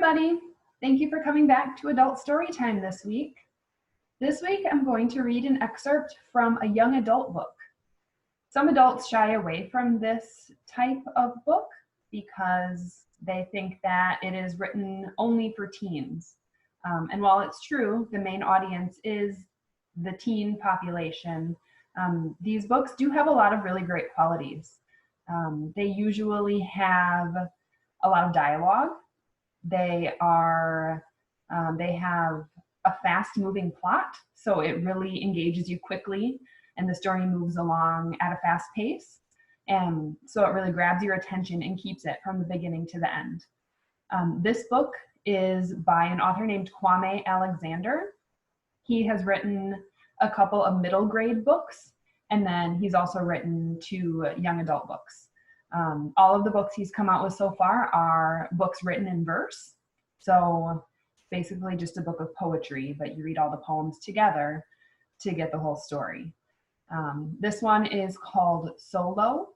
everybody. Thank you for coming back to Adult Storytime this week. This week, I'm going to read an excerpt from a young adult book. Some adults shy away from this type of book because they think that it is written only for teens. And while it's true, the main audience is the teen population, these books do have a lot of really great qualities. They usually have a lot of dialogue. They have a fast-moving plot, so it really engages you quickly, and the story moves along at a fast pace. And so it really grabs your attention and keeps it from the beginning to the end. This book is by an author named Kwame Alexander. He has written a couple of middle grade books, and then he's also written 2 young adult books. All of the books he's come out with so far are books written in verse. So basically just a book of poetry, but you read all the poems together to get the whole story. This one is called Solo.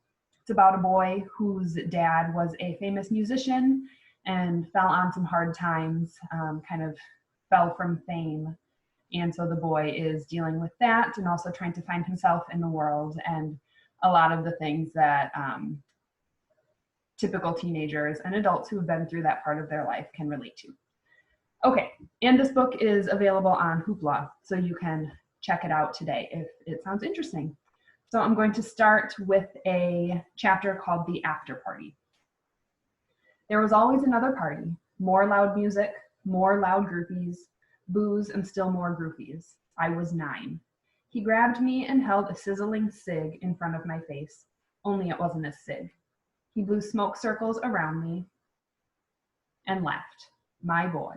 It's about a boy whose dad was a famous musician and fell on some hard times, kind of fell from fame. And so the boy is dealing with that and also trying to find himself in the world and a lot of the things that typical teenagers and adults who have been through that part of their life can relate to. Okay, and this book is available on Hoopla, so you can check it out today if it sounds interesting. So I'm going to start with a chapter called The After Party. There was always another party, more loud music, more loud groupies, booze, and still more groupies. I was 9. He grabbed me and held a sizzling cig in front of my face, only it wasn't a cig. He blew smoke circles around me and left. My boy.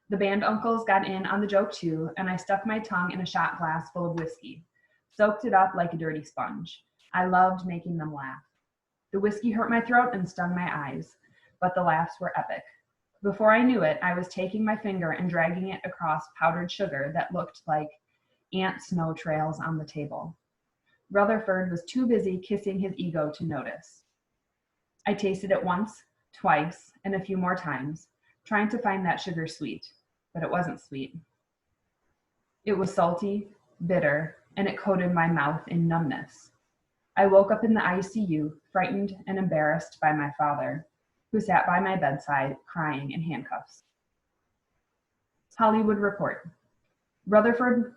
The band uncles got in on the joke too, and I stuck my tongue in a shot glass full of whiskey, soaked it up like a dirty sponge. I loved making them laugh. The whiskey hurt my throat and stung my eyes, but the laughs were epic. Before I knew it, I was taking my finger and dragging it across powdered sugar that looked like ant snow trails on the table. Rutherford was too busy kissing his ego to notice. I tasted it once, twice, and a few more times, trying to find that sugar sweet, but it wasn't sweet. It was salty, bitter, and it coated my mouth in numbness. I woke up in the ICU, frightened and embarrassed by my father, who sat by my bedside, crying in handcuffs. Hollywood Report. Rutherford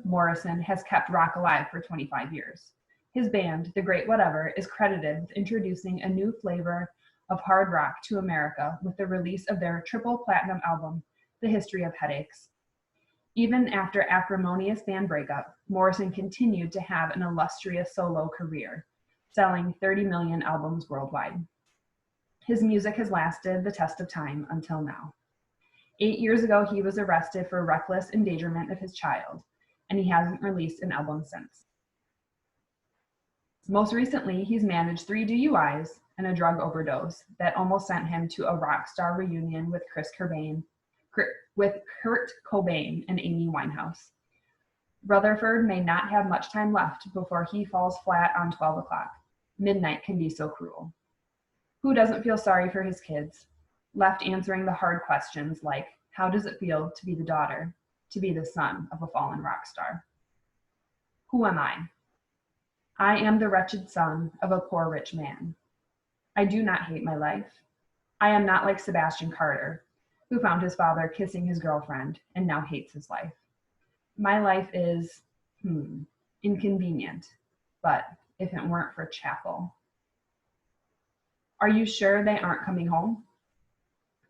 Morrison has kept rock alive for 25 years. His band, The Great Whatever, is credited with introducing a new flavor of hard rock to America with the release of their triple platinum album, The History of Headaches. Even after acrimonious band breakup, Morrison continued to have an illustrious solo career, selling 30 million albums worldwide. His music has lasted the test of time until now. 8 years ago, he was arrested for reckless endangerment of his child, and he hasn't released an album since. Most recently, he's managed 3 DUIs and a drug overdose that almost sent him to a rock star reunion with Kurt Cobain and Amy Winehouse. Rutherford may not have much time left before he falls flat on 12 o'clock. Midnight can be so cruel. Who doesn't feel sorry for his kids? Left answering the hard questions like, how does it feel to be the daughter, to be the son of a fallen rock star? Who am I? I am the wretched son of a poor rich man. I do not hate my life. I am not like Sebastian Carter, who found his father kissing his girlfriend and now hates his life. My life is, inconvenient, but if it weren't for chapel. Are you sure they aren't coming home?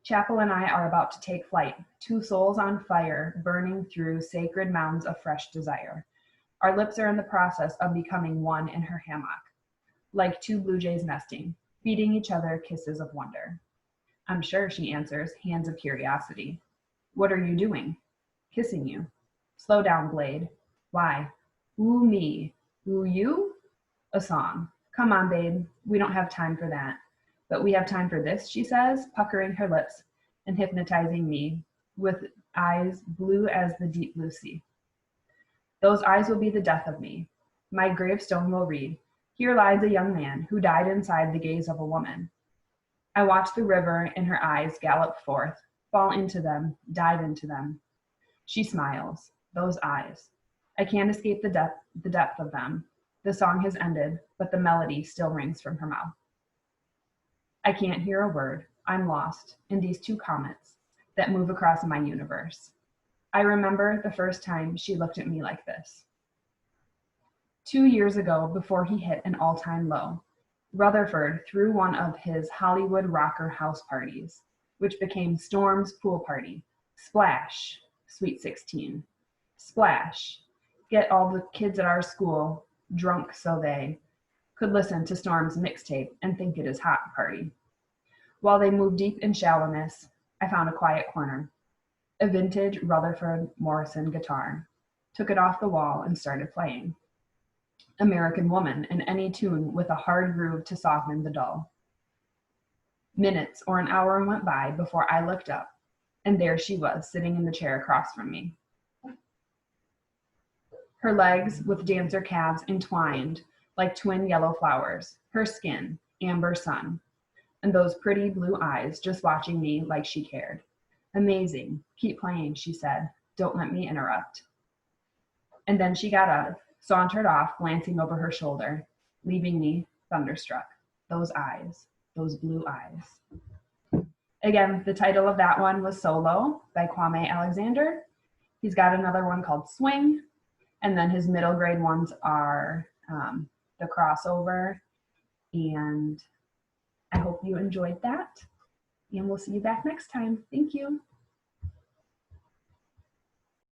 Chapel and I are about to take flight, 2 souls on fire, burning through sacred mounds of fresh desire. Our lips are in the process of becoming one in her hammock, like 2 blue jays nesting, feeding each other kisses of wonder. I'm sure, she answers, hands of curiosity. What are you doing? Kissing you. Slow down, Blade. Why? Ooh, me. Ooh, you? A song. Come on, babe. We don't have time for that. But we have time for this, she says, puckering her lips and hypnotizing me with eyes blue as the deep blue sea. Those eyes will be the death of me. My gravestone will read, Here lies a young man who died inside the gaze of a woman. I watch the river in her eyes gallop forth, fall into them, dive into them. She smiles, those eyes. I can't escape the depth of them. The song has ended, but the melody still rings from her mouth. I can't hear a word. I'm lost in these two comets that move across my universe. I remember the first time she looked at me like this. 2 years ago, before he hit an all-time low, Rutherford threw one of his Hollywood rocker house parties, which became Storm's pool party. Splash, Sweet 16. Splash, get all the kids at our school drunk so they could listen to Storm's mixtape and think it is hot party. While they moved deep in shallowness, I found a quiet corner, a vintage Rutherford Morrison guitar, took it off the wall and started playing. American Woman in any tune with a hard groove to soften the dull. Minutes or an hour went by before I looked up, and there she was sitting in the chair across from me. Her legs with dancer calves entwined like twin yellow flowers, her skin, amber sun, and those pretty blue eyes just watching me like she cared. Amazing, keep playing, she said, don't let me interrupt. And then she got up, sauntered off, glancing over her shoulder, leaving me thunderstruck. Those eyes, those blue eyes. Again, the title of that one was Solo by Kwame Alexander. He's got another one called Swing, and then his middle grade ones are The Crossover, and I hope you enjoyed that, and we'll see you back next time. Thank you.